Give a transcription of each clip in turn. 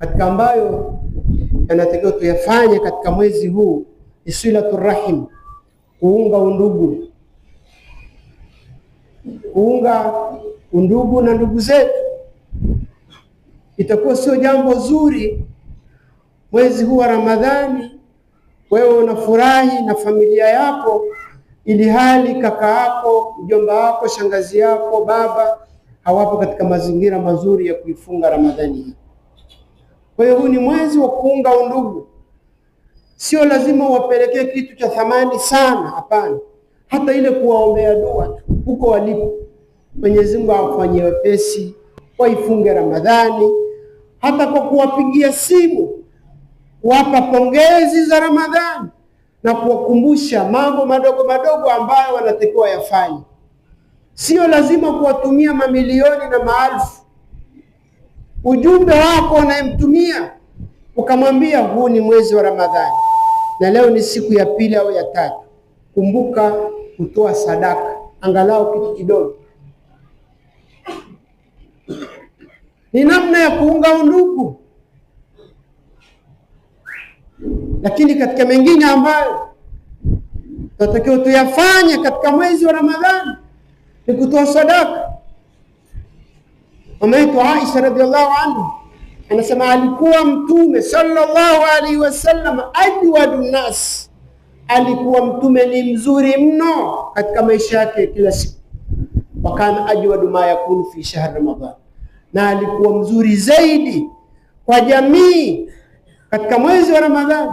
Katika ambayo yanatakiwa tuyafanye katika mwezi huu ni silatul rahim, kuunga undugu, kuunga undugu na ndugu zetu. Itakuwa sio jambo zuri mwezi huu wa Ramadhani wewe unafurahi na familia yako, ili hali kaka yako, mjomba wako, shangazi yako, baba hawapo katika mazingira mazuri ya kuifunga Ramadhani hii. Kwa hiyo huu ni mwezi wa kuunga undugu. Sio lazima uwapelekee kitu cha thamani sana, hapana. Hata ile kuwaombea dua tu huko walipo, Mwenyezi Mungu awafanyie wepesi waifunge Ramadhani, hata kwa kuwapigia simu kuwapa pongezi za Ramadhani na kuwakumbusha mambo madogo madogo ambayo wanatakiwa yafanye. Sio lazima kuwatumia mamilioni na maelfu. Ujumbe wako unayemtumia ukamwambia huu ni mwezi wa Ramadhani na leo ni siku ya pili au ya tatu, kumbuka kutoa sadaka angalau kitu kidogo. Ni namna ya kuunga undugu. Lakini katika mengine ambayo tunatakiwa tuyafanye katika mwezi wa Ramadhani ni kutoa sadaka. Mama yetu Aisha radhiallahu anha anasema alikuwa Mtume sallallahu alaihi wasallam ajwadu nas, alikuwa Mtume ni mzuri mno katika maisha yake kila siku. Wakana ajwadu ma yakunu fi shahr Ramadhan, na alikuwa mzuri zaidi kwa jamii katika mwezi wa Ramadhani,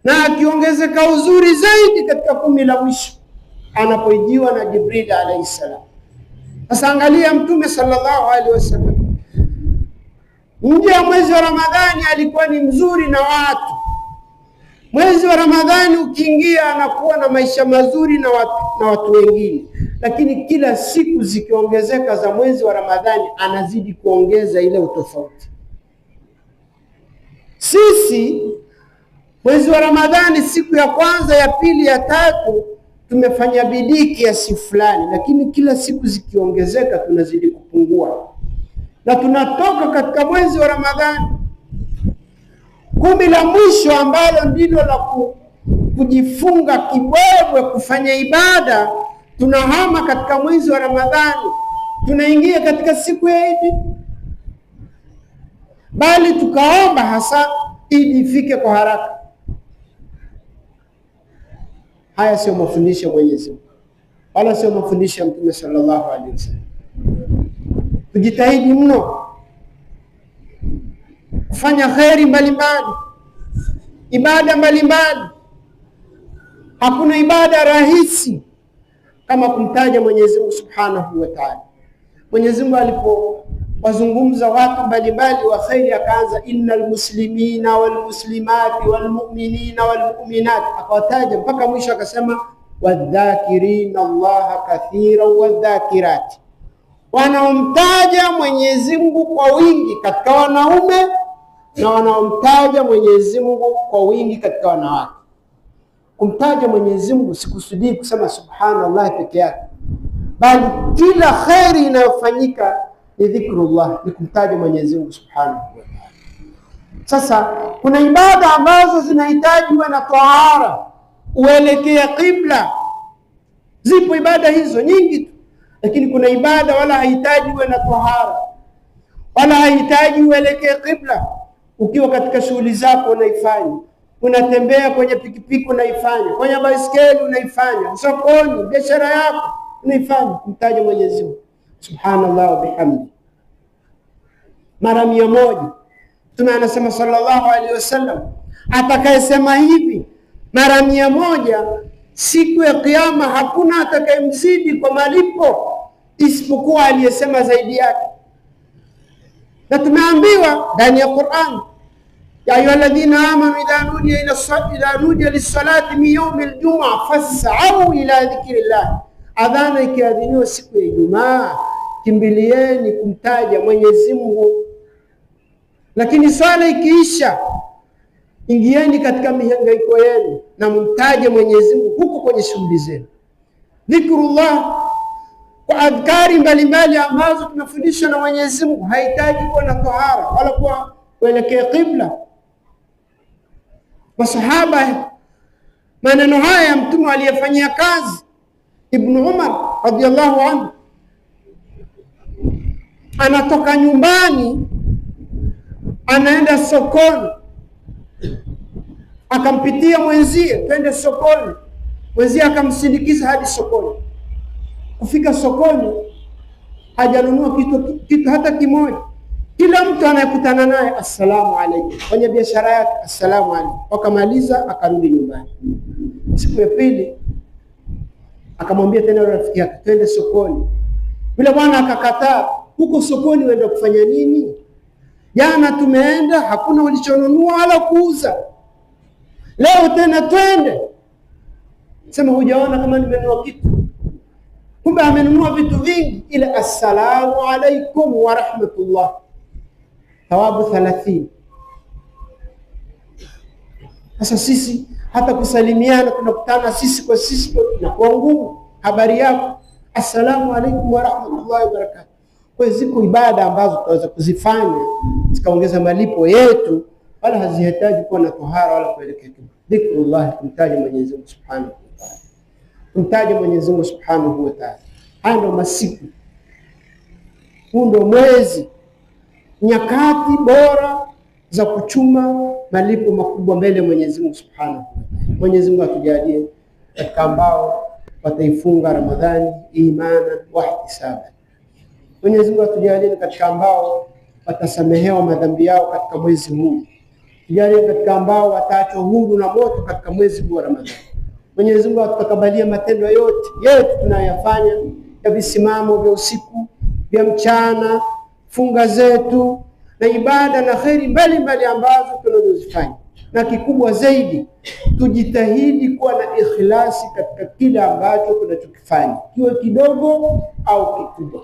na akiongezeka uzuri zaidi katika 10 la mwisho anapoijiwa na Jibril alayhi salam. Sasa angalia Mtume sallallahu alaihi wasallam nje ya mwezi wa Ramadhani alikuwa ni mzuri na watu. Mwezi wa Ramadhani ukiingia anakuwa na maisha mazuri na watu wengine, lakini kila siku zikiongezeka za mwezi wa Ramadhani anazidi kuongeza ile utofauti. Sisi mwezi wa Ramadhani siku ya kwanza, ya pili, ya tatu tumefanya bidii kiasi fulani, lakini kila siku zikiongezeka tunazidi kupungua. Na tunatoka katika mwezi wa Ramadhani 10 la mwisho ambalo ndilo la kujifunga kibwebwe kufanya ibada, tunahama katika mwezi wa Ramadhani, tunaingia katika siku ya Idi, bali tukaomba hasa Idi ifike kwa haraka. Haya sio mafundisho ya Mwenyezi Mungu, wala sio mafundisho ya Mtume sallallahu alaihi wasallam. Tujitahidi mno kufanya khairi mbalimbali, ibada mbalimbali. Hakuna ibada rahisi kama kumtaja Mwenyezi Mungu Subhanahu wa Ta'ala. Mwenyezi Mungu alipowazungumza watu mbalimbali wa khairi akaanza innal muslimina wal muslimati wal mu'minina wal mu'minat, akawataja mpaka mwisho akasema wadhakirina Allah kathiran wadhakirat, wanaomtaja Mwenyezi Mungu kwa wingi katika wanaume na wanaomtaja Mwenyezi Mungu kwa wingi katika wanawake. Kumtaja Mwenyezi Mungu sikusudii kusema subhanallah peke yake, bali kila khairi inayofanyika ni dhikrullah, ni kumtaja Mwenyezi Mungu Subhanahu wa Ta'ala. Sasa kuna ibada ambazo zinahitaji na tahara, uelekea qibla. Zipo ibada hizo nyingi tu, lakini kuna ibada wala haihitaji na tahara, wala haihitaji uelekee qibla. Ukiwa katika shughuli zako unaifanya, unatembea kwenye pikipiki unaifanya, kwenye baiskeli unaifanya, sokoni, biashara yako unaifanya, kumtaja Mwenyezi Mungu subhanallah wa bihamdi mara 100. Mtume anasema sallallahu alaihi wasallam, atakayesema hivi mara 100 siku ya kiyama hakuna atakayemzidi kwa malipo isipokuwa aliyesema zaidi yake. Na tumeambiwa ndani ya Qur'an, ya ayyuhalladhina amanu idha nudiya lis-salati min yawmil jum'ah fas'au ila dhikrillah. Adhana ikiadhiniwa siku ya Ijumaa, kimbilieni kumtaja Mwenyezi Mungu. Lakini swala ikiisha, ingieni katika mihangaiko yenu na mtaje Mwenyezi Mungu huko kwenye shughuli zenu. Dhikrullah kwa adhkari mbalimbali ambazo tunafundishwa na Mwenyezi Mungu haihitaji kuwa na tahara wala kuwa uelekee qibla. Masahaba maneno haya Mtume aliyefanyia kazi. Ibn Umar radhiyallahu anhu anatoka nyumbani anaenda sokoni, akampitia mwenzie, twende sokoni. Mwenzie akamsindikiza hadi sokoni. Kufika sokoni hajanunua kitu hata kimoja. Kila mtu anayekutana naye assalamu alaykum, kwenye biashara yake assalamu alaykum. Wakamaliza akarudi nyumbani. Siku ya pili akamwambia tena rafiki yake, twende sokoni. Yule bwana akakataa. Huko sokoni uenda kufanya nini? Jana tumeenda hakuna ulichonunua wala kuuza, leo tena twende. Sema hujaona kama nimenunua kitu? Kumbe amenunua vitu vingi. Ila assalamu alaykum wa rahmatullah, thawabu 30. Sasa sisi hata kusalimiana tunakutana sisi kwa sisi na kwa ngumu. Habari yako, assalamu alaykum wa rahmatullahi wa barakatuh. Kwa ziko ibada ambazo tunaweza kuzifanya zikaongeza malipo yetu, wala hazihitaji kuwa na tohara wala kuelekea dhikrullah, kumtaja Mwenyezi Mungu Subhanahu wa Ta'ala. Kumtaja Mwenyezi Mungu Subhanahu wa Ta'ala. Haya ndio masiku, huu ndio mwezi, nyakati bora za kuchuma malipo makubwa mbele ya Mwenyezi Mungu Subhanahu wa Ta'ala. Mwenyezi Mungu atujalie katika ambao wataifunga Ramadhani imanan wa ihtisaban. Mwenyezi Mungu atujalie katika ambao watasamehewa madhambi yao katika mwezi huu. Tujalie katika ambao wataachwa huru na moto katika mwezi huu wa Ramadhani. Mwenyezi Mungu atutakabalie matendo yote tunayoyafanya, ya visimamo vya usiku, vya mchana, funga zetu na ibada na kheri mbalimbali ambazo tunazozifanya. Na kikubwa zaidi, tujitahidi kuwa na ikhlasi katika kila ambacho tunachokifanya, kiwe kidogo au kikubwa.